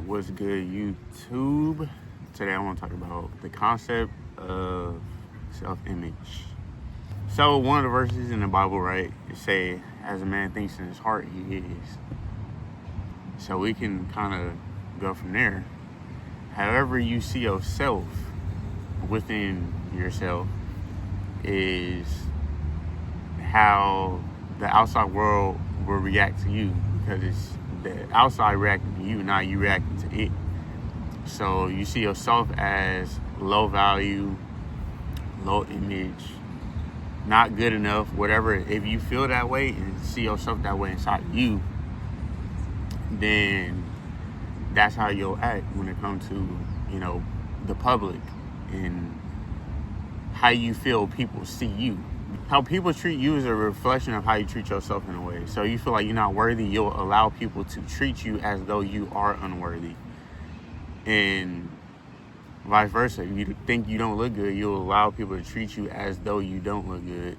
What's good, YouTube? Today I want to talk about the concept of self-image. So one of the verses in the Bible, right, it say, as a man thinks in his heart, he is. So we can kind of go from there. However you see yourself within yourself is how the outside world will react to you, because it's the outside reacting to you, not you reacting to it. So you see yourself as low value, low image, not good enough, whatever. If you feel that way and see yourself that way inside of you, then that's how you'll act when it comes to, the public and how you feel people see you. How people treat you is a reflection of how you treat yourself in a way. So you feel like you're not worthy, you'll allow people to treat you as though you are unworthy. And vice versa. If you think you don't look good, you'll allow people to treat you as though you don't look good.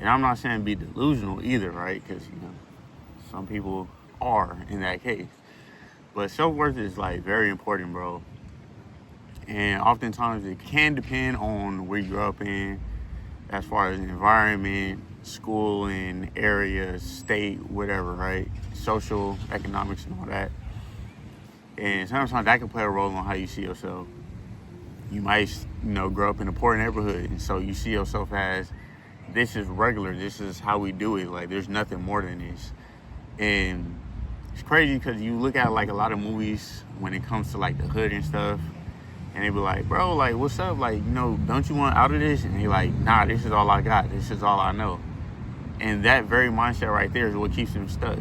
And I'm not saying be delusional either, right? Because, some people are in that case. But self-worth is, very important, bro. And oftentimes it can depend on where you grew up in, as far as environment, school, and area, state, whatever, right? Social, economics, and all that. And sometimes that can play a role on how you see yourself. You might, grow up in a poor neighborhood, and so you see yourself as, this is regular, this is how we do it, there's nothing more than this. And it's crazy because you look at, a lot of movies when it comes to, the hood and stuff, and they be like, bro, what's up? Don't you want out of this? And they like, nah, this is all I got. This is all I know. And that very mindset right there is what keeps them stuck.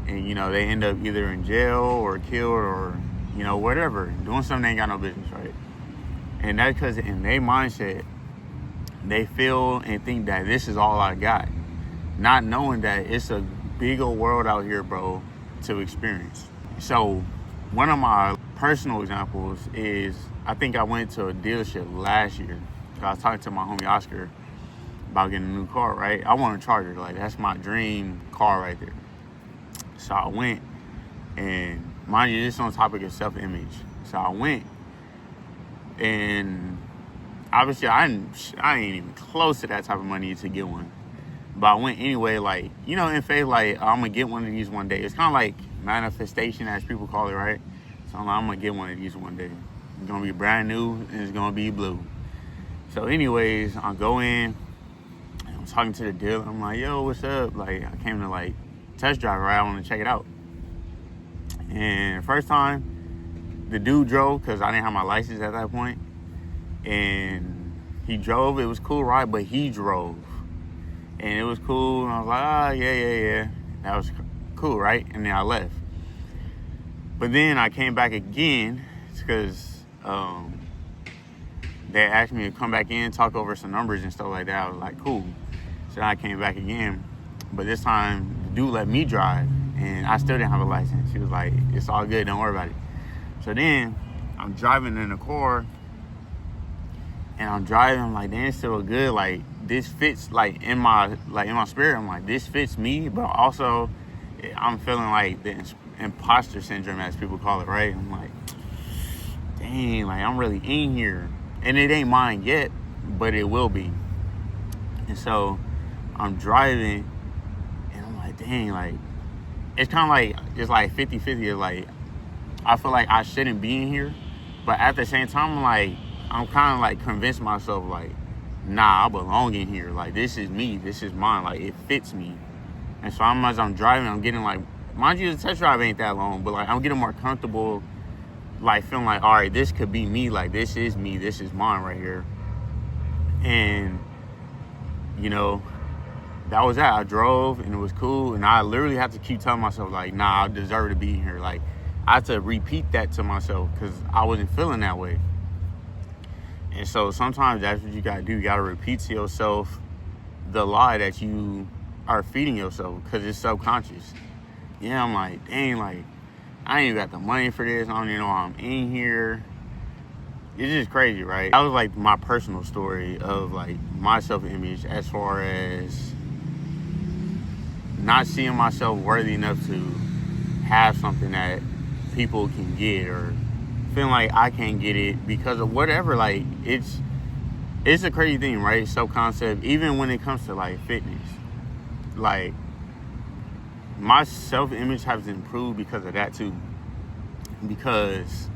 And, they end up either in jail or killed or, whatever, doing something they ain't got no business, right? And that's because in their mindset, they feel and think that this is all I got, not knowing that it's a big old world out here, bro, to experience. So one of my personal examples is, I think I went to a dealership last year. I was talking to my homie Oscar about getting a new car, right? I want a Charger. That's my dream car right there. So I went, and mind you, this is on the topic of self-image. So I went, and obviously I ain't even close to that type of money to get one. But I went anyway, in faith, I'm going to get one of these one day. It's kind of like manifestation, as people call it, right? So I'm going to get one of these one day. It's going to be brand new, and it's going to be blue. So anyways, I go in, and I'm talking to the dealer. I'm like, yo, what's up? I came to, test drive, right? I want to check it out. And the first time, the dude drove, because I didn't have my license at that point. And he drove. It was cool, right? But he drove. And it was cool. And I was like, yeah. That was cool, right? And then I left. But then I came back again because they asked me to come back in, talk over some numbers and stuff like that. I was like, cool. So I came back again. But this time, the dude let me drive. And I still didn't have a license. He was like, it's all good. Don't worry about it. So then I'm driving in the car. And I'm driving. I'm like, damn, it's still good. This fits, in my spirit. I'm like, this fits me. But also, I'm feeling the imposter syndrome, as people call it, right? I'm like, dang, I'm really in here. And it ain't mine yet, but it will be. And so I'm driving, and I'm like, dang, it's kind of it's 50-50. I feel like I shouldn't be in here. But at the same time, I'm kind of convinced myself, nah, I belong in here. This is me. This is mine. It fits me. And so as I'm driving, I'm getting mind you, the test drive ain't that long, but I'm getting more comfortable, feeling all right, this could be me. This is me. This is mine right here. And, that was that. I drove, and it was cool. And I literally had to keep telling myself, nah, I deserve to be here. I had to repeat that to myself because I wasn't feeling that way. And so sometimes that's what you got to do. You got to repeat to yourself the lie that you are feeding yourself because it's subconscious. Yeah, I'm like, dang, I ain't even got the money for this. I don't even know why I'm in here. It's just crazy, right? That was my personal story of my self-image as far as not seeing myself worthy enough to have something that people can get, or feeling like I can't get it because of whatever. Like, it's a crazy thing, right? Self-concept, even when it comes to like fitness. Like, my self-image has improved because of that too. Because,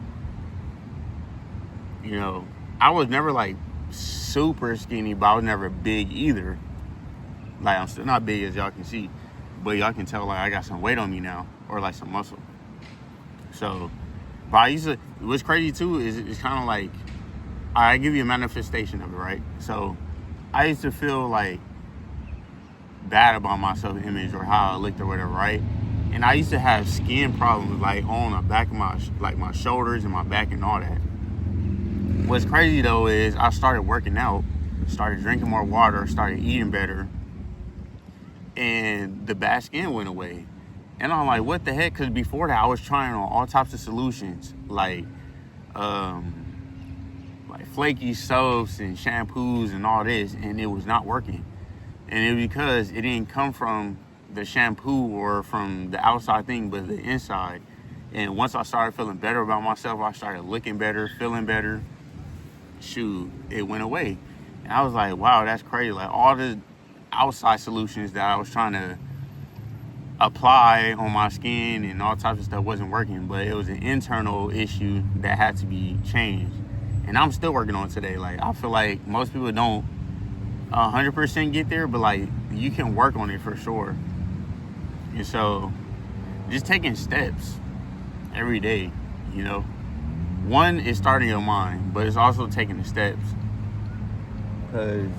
you know, I was never like super skinny, but I was never big either. Like, I'm still not big, as y'all can see, but y'all can tell like I got some weight on me now, or like some muscle. So, but I used to, what's crazy too is it's kind of like, I give you a manifestation of it, right? So I used to feel like bad about my self-image or how I looked or whatever, right? And I used to have skin problems like on the back of my shoulders and my back and all that. What's crazy though is I started working out, started drinking more water, started eating better, and the bad skin went away. And I'm like, what the heck? Because before that, I was trying on all types of solutions, like flaky soaps and shampoos and all this, and it was not working. And it was because it didn't come from the shampoo or from the outside thing, but the inside. And once I started feeling better about myself, I started looking better, feeling better. Shoot, it went away. And I was like, wow, that's crazy. Like, all the outside solutions that I was trying to apply on my skin and all types of stuff wasn't working, but it was an internal issue that had to be changed. And I'm still working on it today. Like, I feel like most people don't 100% get there, but like, you can work on it for sure. And so just taking steps every day, you know. One is starting your mind, but it's also taking the steps. Because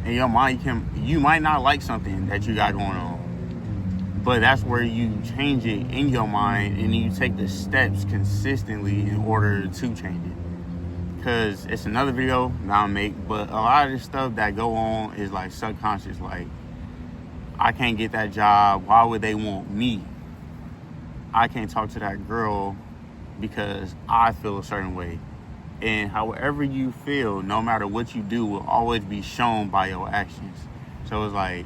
in your mind, you might not like something that you got going on, but that's where you change it in your mind, and you take the steps consistently in order to change it. Because it's another video that I'll make, but a lot of this stuff that go on is like subconscious. Like, I can't get that job. Why would they want me? I can't talk to that girl because I feel a certain way. And however you feel, no matter what you do, will always be shown by your actions. So it's like,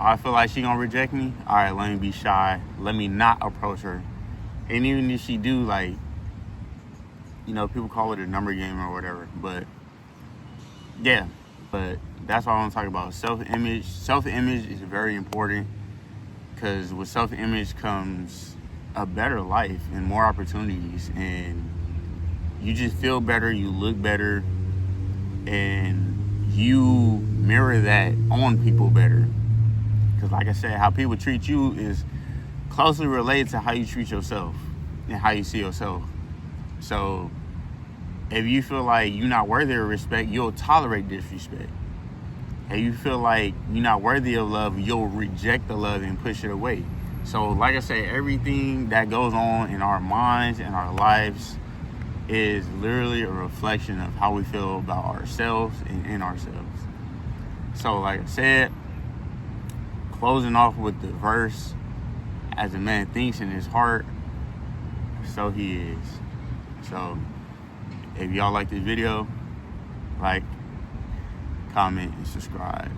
I feel like she gonna reject me. All right, let me be shy. Let me not approach her. And even if she do, like, you know, people call it a number game or whatever. But yeah, but that's all I'm talking about. Self-image. Self-image is very important, because with self-image comes a better life and more opportunities, and you just feel better, you look better, and you mirror that on people better. Because like I said, how people treat you is closely related to how you treat yourself and how you see yourself. So if you feel like you're not worthy of respect, you'll tolerate disrespect. If you feel like you're not worthy of love, you'll reject the love and push it away. So like I say, everything that goes on in our minds and our lives is literally a reflection of how we feel about ourselves and in ourselves. So like I said, closing off with the verse, as a man thinks in his heart, so he is. So if y'all like this video, like, comment, and subscribe.